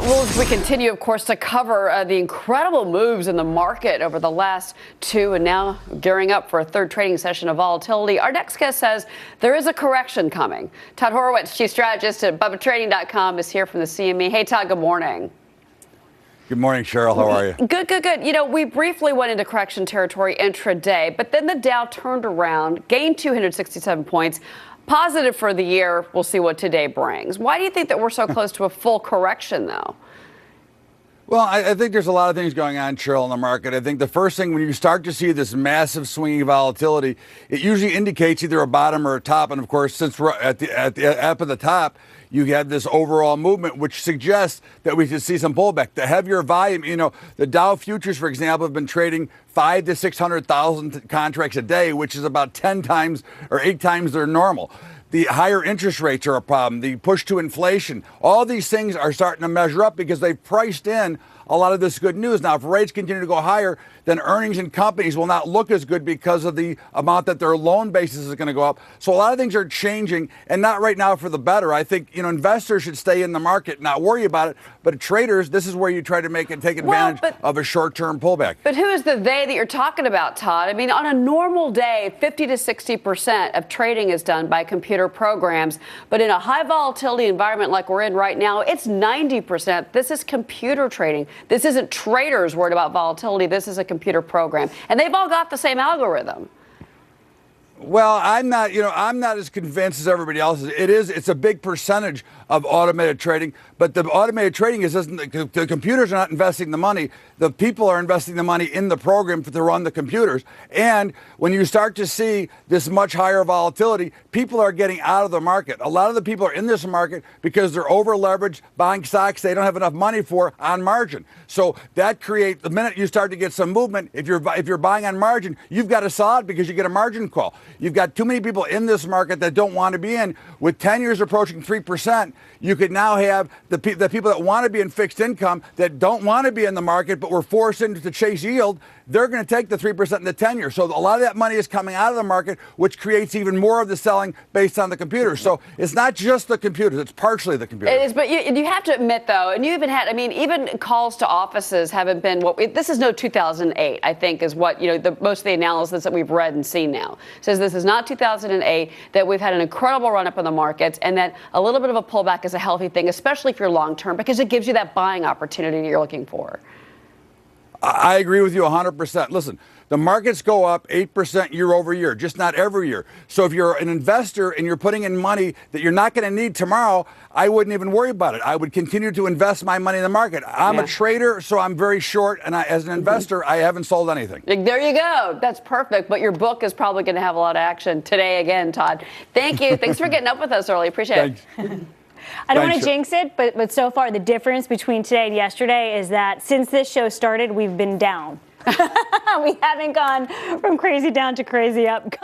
Well, as we continue, of course, to cover the incredible moves in the market over the last two and now gearing up for a third trading session of volatility, our next guest says there is a correction coming. Todd Horowitz, chief strategist at BubbaTrading.com, is here from the CME. Hey, Todd, good morning. Good morning, Cheryl. How are you? Good. You know, we briefly went into correction territory intraday, but then the Dow turned around, gained 267 points. Positive for the year. We'll see what today brings. Why do you think that we're so close to a full correction, though? Well, I think there's a lot of things going on, Cheryl, in the market. I think the first thing, when you start to see this massive swinging volatility, it usually indicates either a bottom or a top. And of course, since we're at the top, you have this overall movement, which suggests that we should see some pullback. The heavier volume, you know, the Dow futures, for example, have been trading 500,000 to 600,000 contracts a day, which is about 10 times or 8 times their normal. The higher interest rates are a problem. The push to inflation, all these things are starting to measure up because they've priced in a lot of this good news. Now, if rates continue to go higher, then earnings in companies will not look as good because of the amount that their loan basis is going to go up. So a lot of things are changing, and not right now for the better. I think, you know, investors should stay in the market, not worry about it. But traders, this is where you try to make and take advantage of a short-term pullback. But who is the they that you're talking about, Todd? I mean, on a normal day, 50 to 60% of trading is done by computer programs. But in a high volatility environment like we're in right now, it's 90%. This is computer trading. This isn't traders worried about volatility. This is a computer program. And they've all got the same algorithm. Well, I'm not as convinced as everybody else is. It's a big percentage of automated trading, but the automated trading the computers are not investing the money. The people are investing the money in the program to run the computers. And when you start to see this much higher volatility, people are getting out of the market. A lot of the people are in this market because they're over leveraged, buying stocks they don't have enough money for on margin. So that creates, the minute you start to get some movement, if you're buying on margin, you've got to sell out because you get a margin call. You've got too many people in this market that don't want to be in. With 10 years approaching 3%, you could now have the people that want to be in fixed income that don't want to be in the market but were forced into to chase yield. They're going to take the 3% in the 10-year. So a lot of that money is coming out of the market, which creates even more of the selling based on the computers. So it's not just the computers. It's partially the computers. It is, but you have to admit, though, and you even had, I mean, even calls to offices haven't been this is no 2008, I think, is what, you know, most of the analysis that we've read and seen now says this is not 2008, that we've had an incredible run up in the markets, and that a little bit of a pullback is a healthy thing, especially if you're long term, because it gives you that buying opportunity you're looking for. I agree with you 100%. Listen, the markets go up 8% year over year, just not every year. So if you're an investor and you're putting in money that you're not going to need tomorrow, I wouldn't even worry about it. I would continue to invest my money in the market. I'm a trader, so I'm very short. And as an investor, I haven't sold anything. There you go. That's perfect. But your book is probably going to have a lot of action today again, Todd. Thank you. Thanks for getting up with us early. Appreciate it. I don't want to jinx it, but so far the difference between today and yesterday is that since this show started, we've been down. We haven't gone from crazy down to crazy up.